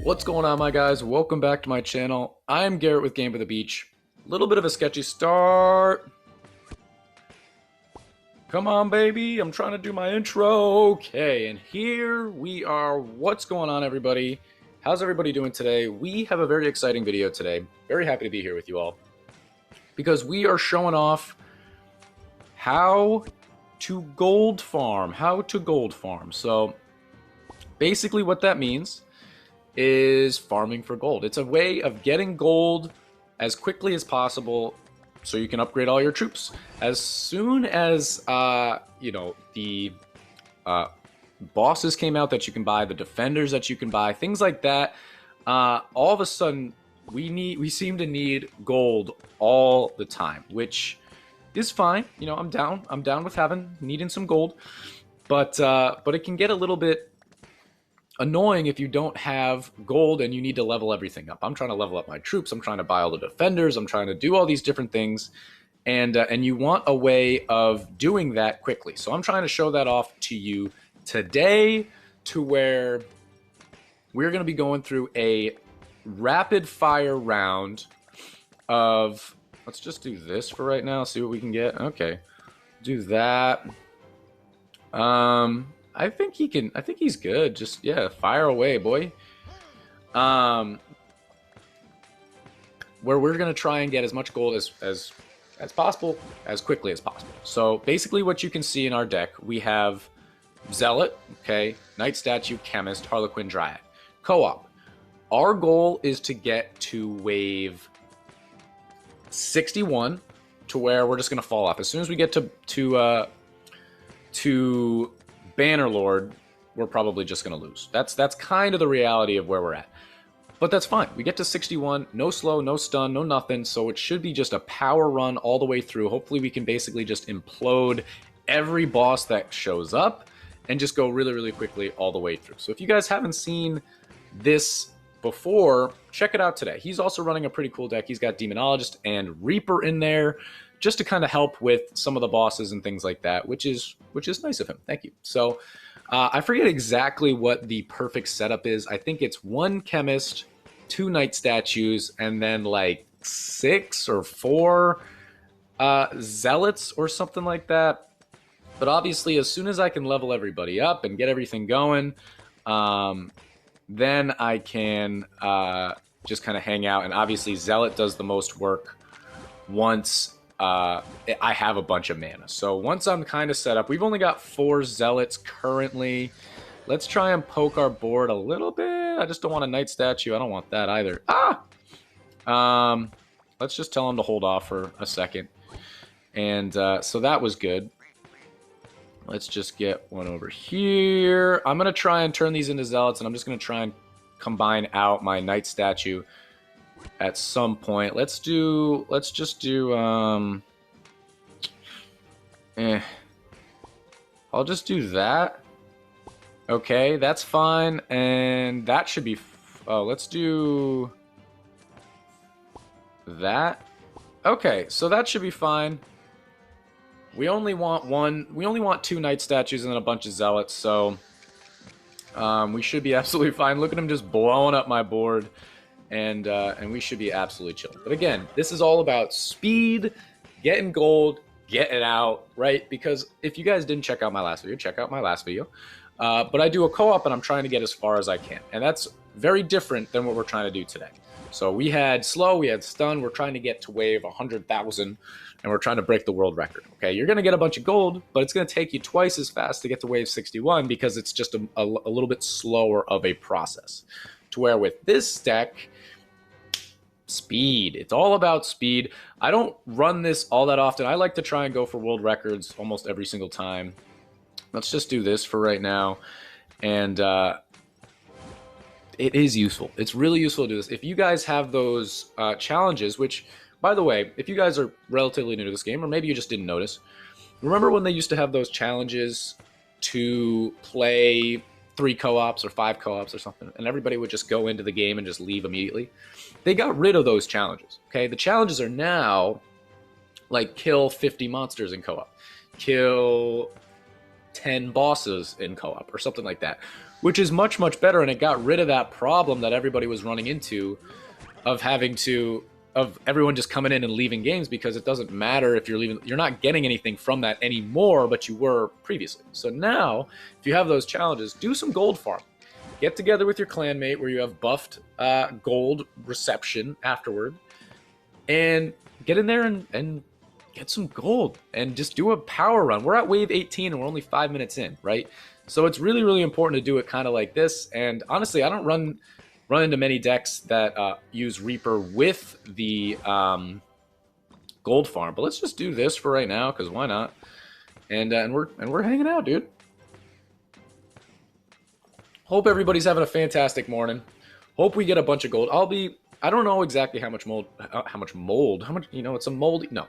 What's going on, my guys? Welcome back to my channel. I'm Garrett with Game by the Beach. A little bit of a sketchy start. Come on, baby. I'm trying to do my intro. Okay, and here we are. What's going on, everybody? How's everybody doing today? We have a very exciting video today. Very happy to be here with you all because we are showing off how to gold farm. So basically what that means is farming for gold. It's a way of getting gold as quickly as possible so you can upgrade all your troops. As soon as the bosses came out that you can buy, the defenders that you can buy, things like that, all of a sudden we seem to need gold all the time, which is fine. You know, I'm down with needing some gold, but it can get a little bit annoying if you don't have gold and you need to level everything up. I'm trying to level up my troops. I'm trying to buy all the defenders. I'm trying to do all these different things, and you want a way of doing that quickly. So I'm trying to show that off to you today, to where we're going to be going through a rapid fire round of. Let's just do this for right now. See what we can get. Okay, do that. I think he can. I think he's good. Just, yeah, fire away, boy. Where we're gonna try and get as much gold as possible, as quickly as possible. So basically, what you can see in our deck, we have Zealot, okay, Knight Statue, Chemist, Harlequin, Dryad, co-op. Our goal is to get to wave 61, to where we're just gonna fall off as soon as we get to Bannerlord. We're probably just going to lose. That's kind of the reality of where we're at. But that's fine. We get to 61, no slow, no stun, no nothing, so it should be just a power run all the way through. Hopefully we can basically just implode every boss that shows up and just go really, really quickly all the way through. So if you guys haven't seen this before, check it out today. He's also running a pretty cool deck. He's got Demonologist and Reaper in there, just to kind of help with some of the bosses and things like that, which is nice of him. Thank you. So I forget exactly what the perfect setup is. I think it's 1 Chemist, 2 Knight Statues, and then like 6 or 4 Zealots or something like that. But obviously, as soon as I can level everybody up and get everything going, then I can just kind of hang out. And obviously, Zealot does the most work once I have a bunch of mana. So once I'm kind of set up, we've only got 4 Zealots currently. Let's try and poke our board a little bit. I just don't want a Knight Statue. I don't want that either. Let's just tell him to hold off for a second. And so that was good. Let's just get one over here. I'm going to try and turn these into Zealots, and I'm just going to try and combine out my Knight Statue at some point. Let's just do I'll just do that. Okay, that's fine, and that should be let's do that. Okay, so that should be fine. We only want 2 Knight Statues and then a bunch of Zealots, so we should be absolutely fine. Look at him just blowing up my board. And we should be absolutely chilling. But again, this is all about speed, getting gold, getting it out, right? Because if you guys didn't check out my last video, check out my last video. But I do a co-op, and I'm trying to get as far as I can. And that's very different than what we're trying to do today. So we had slow, we had stun. We're trying to get to wave 100,000, and we're trying to break the world record. Okay, you're going to get a bunch of gold, but it's going to take you twice as fast to get to wave 61 because it's just a little bit slower of a process. To where with this deck, speed. It's all about speed. I don't run this all that often. I like to try and go for world records almost every single time. Let's just do this for right now. And it is useful. It's really useful to do this. If you guys have those challenges, which, by the way, if you guys are relatively new to this game, or maybe you just didn't notice, remember when they used to have those challenges to play 3 co-ops or 5 co-ops or something, and everybody would just go into the game and just leave immediately? They got rid of those challenges. Okay, the challenges are now like kill 50 monsters in co-op, kill 10 bosses in co-op or something like that, which is much, much better. And it got rid of that problem that everybody was running into of having to, of everyone just coming in and leaving games, because it doesn't matter if you're leaving, you're not getting anything from that anymore, but you were previously. So now, if you have those challenges, do some gold farm. Get together with your clanmate where you have buffed gold reception afterward, and get in there and get some gold and just do a power run. We're at wave 18 and we're only 5 minutes in, right? So it's really, really important to do it kind of like this. And honestly, I don't run into many decks that use Reaper with the gold farm, but let's just do this for right now, because why not? And we're hanging out, dude. Hope everybody's having a fantastic morning. Hope we get a bunch of gold. I don't know exactly how much mold, you know, it's a moldy, no.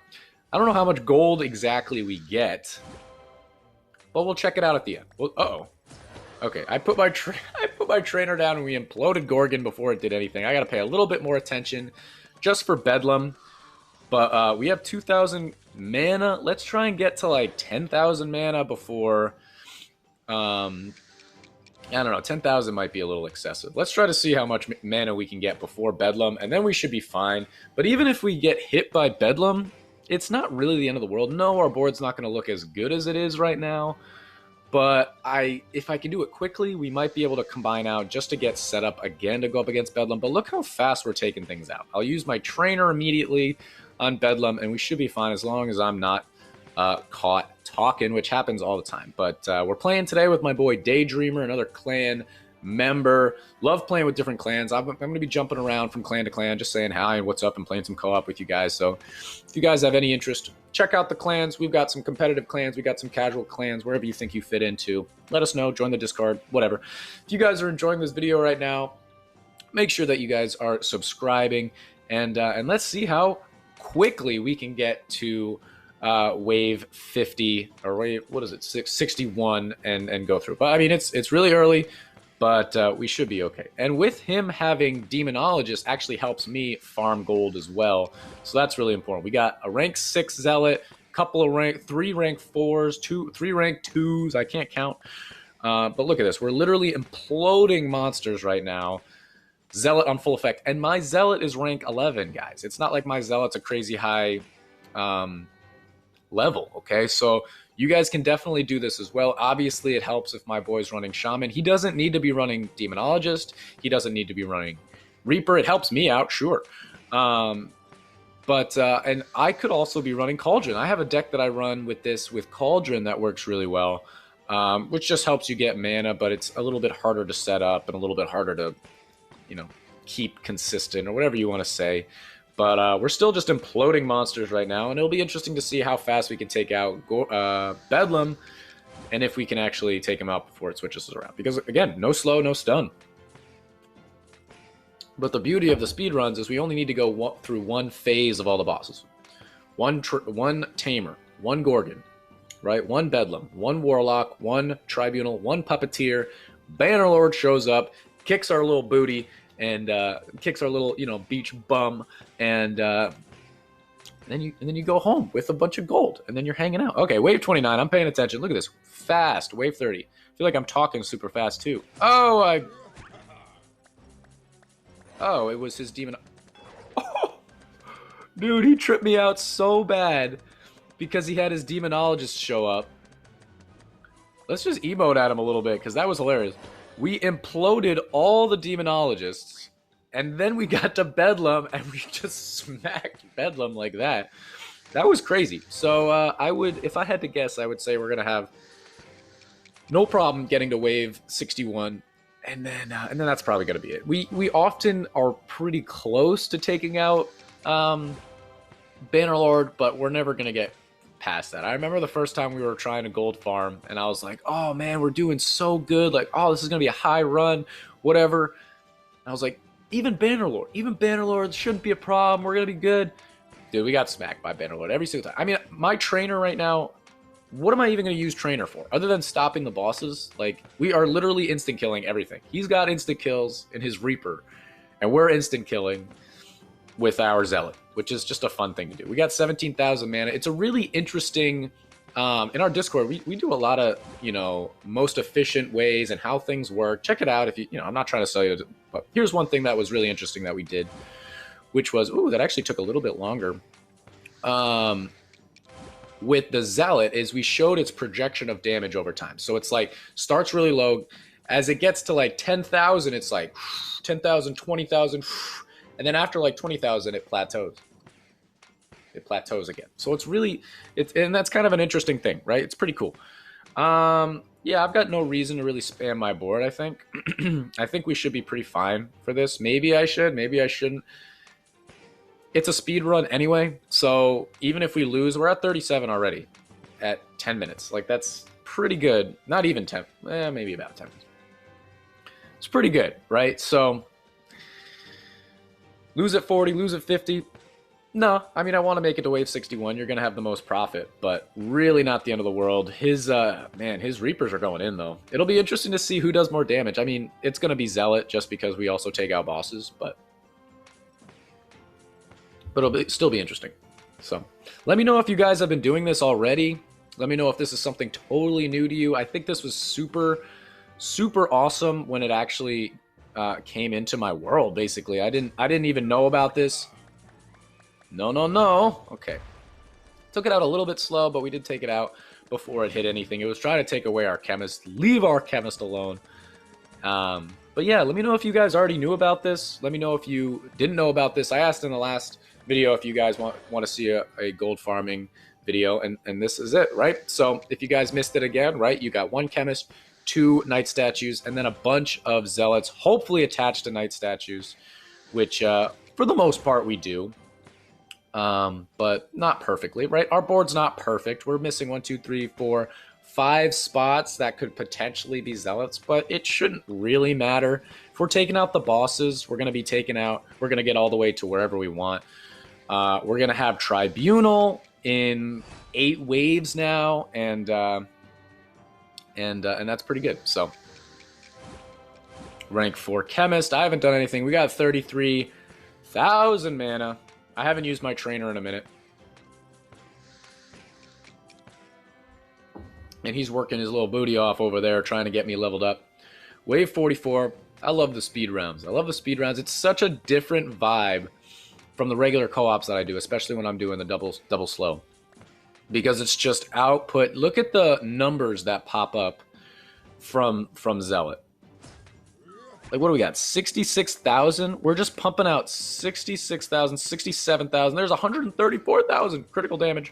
I don't know how much gold exactly we get, but we'll check it out at the end. Well, uh-oh. Okay, I put my trainer down and we imploded Gorgon before it did anything. I gotta pay a little bit more attention just for Bedlam. But we have 2,000 mana. Let's try and get to like 10,000 mana before... I don't know, 10,000 might be a little excessive. Let's try to see how much mana we can get before Bedlam, and then we should be fine. But even if we get hit by Bedlam, it's not really the end of the world. No, our board's not going to look as good as it is right now. But if I can do it quickly, we might be able to combine out just to get set up again to go up against Bedlam. But look how fast we're taking things out. I'll use my trainer immediately on Bedlam, and we should be fine as long as I'm not caught talking, which happens all the time. But we're playing today with my boy Daydreamer, another clan member. Love playing with different clans. I'm going to be jumping around from clan to clan, just saying hi and what's up and playing some co-op with you guys. So if you guys have any interest, check out the clans. We've got some competitive clans. We got some casual clans, wherever you think you fit into. Let us know. Join the Discord, whatever. If you guys are enjoying this video right now, make sure that you guys are subscribing, and let's see how quickly we can get to wave 50 or wave, what is it, 61 and go through. But I mean, it's really early, but we should be okay. And with him having Demonologist actually helps me farm gold as well, so that's really important. We got a rank 6 Zealot, couple of 3 rank 4s, 3 rank 2s, I can't count. But look at this, we're literally imploding monsters right now. Zealot on full effect, and my Zealot is rank 11, guys. It's not like my Zealot's a crazy high level, okay? So you guys can definitely do this as well. Obviously, it helps if my boy's running Shaman. He doesn't need to be running Demonologist. He doesn't need to be running Reaper. It helps me out, sure. And I could also be running Cauldron. I have a deck that I run with this, with Cauldron, that works really well, which just helps you get mana, but it's a little bit harder to set up and a little bit harder to, you know, keep consistent or whatever you want to say. But we're still just imploding monsters right now, and it'll be interesting to see how fast we can take out Bedlam, and if we can actually take him out before it switches around. Because, again, no slow, no stun. But the beauty of the speedruns is we only need to go through one phase of all the bosses. One Tamer, one Gorgon, right? One Bedlam, one Warlock, one Tribunal, one Puppeteer. Bannerlord shows up, kicks our little booty, and kicks our little, you know, beach bum, and then you go home with a bunch of gold, and then you're hanging out. Okay, wave 29. I'm paying attention. Look at this, fast. Wave 30. I feel like I'm talking super fast too. Oh, it was his demon. Oh, dude, he tripped me out so bad because he had his Demonologist show up. Let's just emote at him a little bit, because that was hilarious. We imploded all the Demonologists, and then we got to Bedlam, and we just smacked Bedlam like that. That was crazy. So I would, if I had to guess, I would say we're gonna have no problem getting to wave 61, and then that's probably gonna be it. We often are pretty close to taking out Bannerlord, but we're never gonna get past that. I remember the first time we were trying to gold farm, and I was like, oh man, we're doing so good, like, oh, this is gonna be a high run, whatever. And I was like, even Bannerlord shouldn't be a problem, we're gonna be good. Dude, we got smacked by Bannerlord every single time. I mean, my trainer right now, what am I even gonna use trainer for other than stopping the bosses? Like, we are literally instant killing everything. He's got instant kills in his Reaper, and we're instant killing with our Zealot, which is just a fun thing to do. We got 17,000 mana. It's a really interesting in our Discord, we do a lot of, most efficient ways and how things work. Check it out if I'm not trying to sell you, but here's one thing that was really interesting that we did, which was, that actually took a little bit longer. With the Zealot is we showed its projection of damage over time. So it's like starts really low. As it gets to like 10,000, it's like 10,000, 20,000. And then after like 20,000, it plateaus. It plateaus again. So it's really, and that's kind of an interesting thing, right? It's pretty cool. Yeah, I've got no reason to really spam my board, I think. I think we should be pretty fine for this. Maybe I should, maybe I shouldn't. It's a speed run anyway, so even if we lose, we're at 37 already at 10 minutes. Like, that's pretty good. Not even 10, maybe about 10 minutes. It's pretty good, right? So, lose at 40, lose at 50. No, I mean, I want to make it to wave 61. You're going to have the most profit, but really not the end of the world. His Reapers are going in, though. It'll be interesting to see who does more damage. I mean, it's going to be Zealot just because we also take out bosses, but it'll still be interesting. So let me know if you guys have been doing this already. Let me know if this is something totally new to you. I think this was super, super awesome when it actually came into my world, basically. I didn't even know about this. No. Okay. Took it out a little bit slow, but we did take it out before it hit anything. It was trying to take away our chemist. Leave our chemist alone. But yeah, let me know if you guys already knew about this. Let me know if you didn't know about this. I asked in the last video if you guys want to see a gold farming video, and this is it, right? So if you guys missed it again, right, you got 1 chemist, 2 knight statues, and then a bunch of zealots, hopefully attached to knight statues, which for the most part we do, but not perfectly, right? Our board's not perfect. We're missing 1, 2, 3, 4, 5 spots that could potentially be zealots, but it shouldn't really matter. If we're taking out the bosses, we're going to get all the way to wherever we want. We're going to have Tribunal in 8 waves now, and that's pretty good. So, rank 4 Chemist. I haven't done anything. We got 33,000 mana. I haven't used my trainer in a minute. And he's working his little booty off over there trying to get me leveled up. Wave 44. I love the speed rounds. It's such a different vibe from the regular co-ops that I do, especially when I'm doing the double slow, because it's just output. Look at the numbers that pop up from Zealot. Like, what do we got? 66,000. We're just pumping out 66,000, 67,000. There's 134,000 critical damage.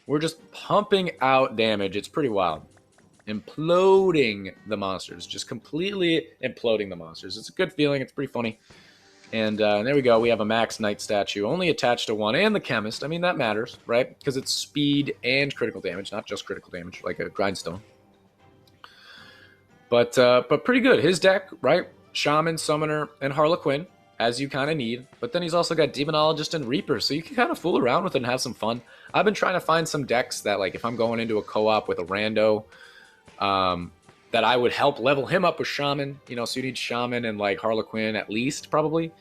We're just pumping out damage. It's pretty wild. Imploding the monsters. Just completely imploding the monsters. It's a good feeling. It's pretty funny. And there we go. We have a max knight statue only attached to 1 and the chemist. I mean, that matters, right? Because it's speed and critical damage, not just critical damage like a grindstone. But pretty good. His deck, right? Shaman, Summoner, and Harlequin, as you kind of need. But then he's also got Demonologist and Reaper, so you can kind of fool around with it and have some fun. I've been trying to find some decks that, like, if I'm going into a co-op with a rando, that I would help level him up with Shaman. You know, so you need Shaman and, like, Harlequin at least, probably.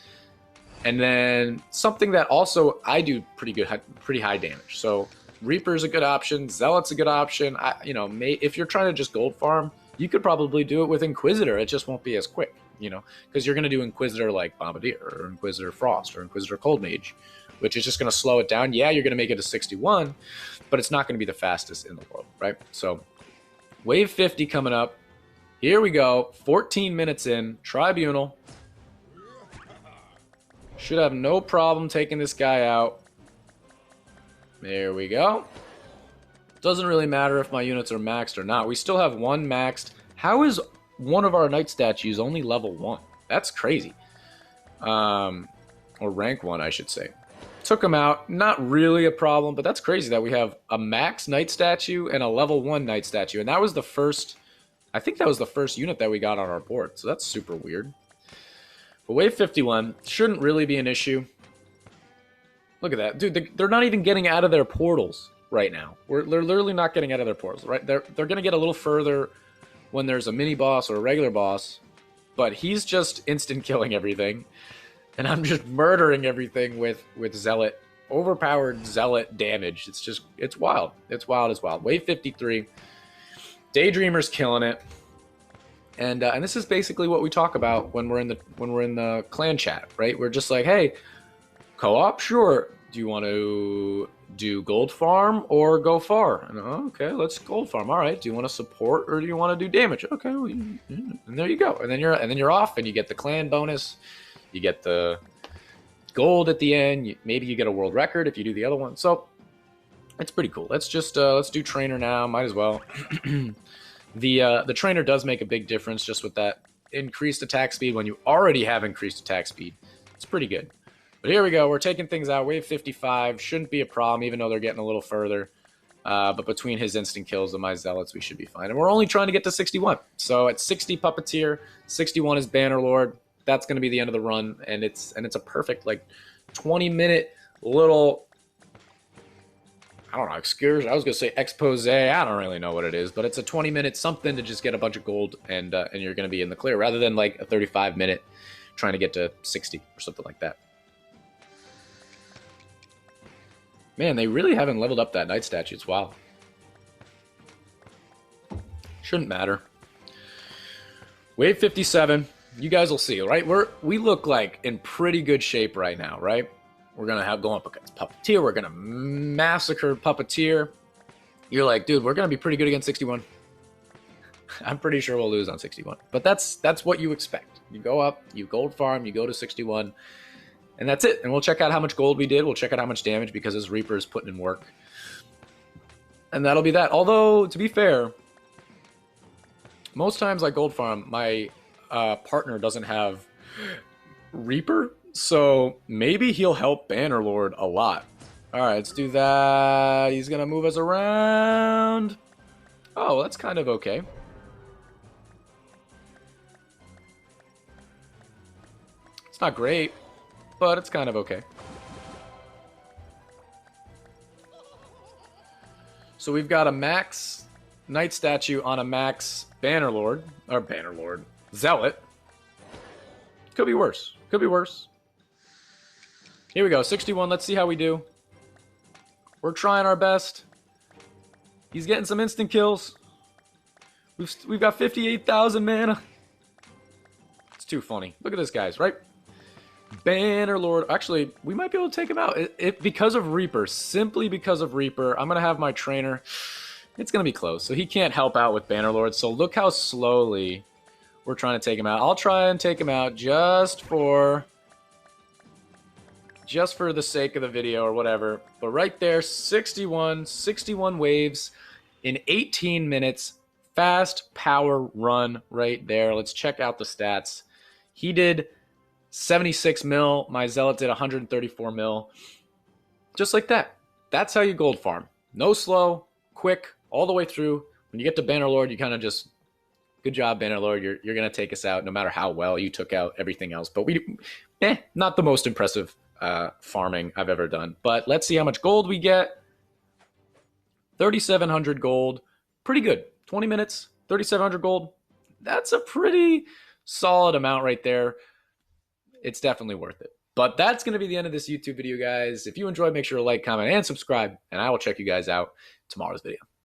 And then something that also I do pretty high damage. So Reaper's a good option. Zealot's a good option. If you're trying to just gold farm, you could probably do it with Inquisitor. It just won't be as quick, because you're going to do Inquisitor like Bombardier or Inquisitor Frost or Inquisitor Cold Mage, which is just going to slow it down. Yeah, you're going to make it to 61, but it's not going to be the fastest in the world, right? So wave 50 coming up. Here we go. 14 minutes in. Tribunal. Should have no problem taking this guy out. There we go. Doesn't really matter if my units are maxed or not. We still have 1 maxed. How is one of our knight statues only level 1? That's crazy. Or rank 1, I should say. Took him out. Not really a problem, but that's crazy that we have a max knight statue and a level 1 knight statue. And that was the first... I think that was the first unit that we got on our board, so that's super weird. But wave 51 shouldn't really be an issue. Look at that. Dude, they're not even getting out of their portals right now. They're literally not getting out of their portals, right? They're going to get a little further when there's a mini-boss or a regular boss, but he's just instant killing everything, and I'm just murdering everything with Zealot overpowered zealot damage. It's wild. It's wild as wild. Wave 53. Daydreamer's killing it. And this is basically what we talk about when we're in the clan chat, right? We're just like, hey, co-op, sure. Do you want to do gold farm or go far? And, okay, let's gold farm. All right. Do you want to support or do you want to do damage? Okay, well, and there you go. And then you're off, and you get the clan bonus. You get the gold at the end. Maybe you get a world record if you do the other one. So it's pretty cool. Let's do trainer now. Might as well. The trainer does make a big difference just with that increased attack speed when you already have increased attack speed. It's pretty good. But here we go. We're taking things out. Wave 55 shouldn't be a problem, even though they're getting a little further. But between his instant kills and my zealots, we should be fine. And we're only trying to get to 61. So at 60 Puppeteer, 61 is Bannerlord. That's going to be the end of the run, and it's a perfect like 20-minute little, I don't know, excursion. I was gonna say expose. I don't really know what it is, but it's a 20-minute something to just get a bunch of gold, and you're gonna be in the clear, rather than like a 35-minute trying to get to 60 or something like that. Man, they really haven't leveled up that knight statue. It's wild. Shouldn't matter. Wave 57. You guys will see, right? We look like in pretty good shape right now, right? We're going to have going up against Puppeteer. We're going to massacre Puppeteer. You're like, dude, we're going to be pretty good against 61. I'm pretty sure we'll lose on 61. But that's what you expect. You go up, you gold farm, you go to 61, and that's it. And we'll check out how much gold we did. We'll check out how much damage because his Reaper is putting in work. And that'll be that. Although, to be fair, most times I gold farm, my partner doesn't have Reaper, so maybe he'll help Bannerlord a lot. All right, let's do that. He's gonna move us around. Oh, that's kind of okay. It's not great, but it's kind of okay. So we've got a max knight statue on a max Bannerlord, or Bannerlord Zealot. Could be worse. Could be worse. Here we go. 61. Let's see how we do. We're trying our best. He's getting some instant kills. We've got 58,000 mana. It's too funny. Look at this, guys, right? Bannerlord. Actually, we might be able to take him out. Because of Reaper. Simply because of Reaper. I'm going to have my trainer. It's going to be close. So he can't help out with Bannerlord. So look how slowly we're trying to take him out. I'll try and take him out just for the sake of the video or whatever. But right there, 61 waves in 18 minutes. Fast power run right there. Let's check out the stats. He did 76 mil. My Zealot did 134 mil. Just like that. That's how you gold farm. No slow, quick, all the way through. When you get to Bannerlord, you kind of just, good job, Bannerlord. You're going to take us out no matter how well you took out everything else. But not the most impressive farming I've ever done. But let's see how much gold we get. 3,700 gold. Pretty good. 20 minutes, 3,700 gold. That's a pretty solid amount right there. It's definitely worth it. But that's going to be the end of this YouTube video, guys. If you enjoyed, make sure to like, comment, and subscribe. And I will check you guys out tomorrow's video.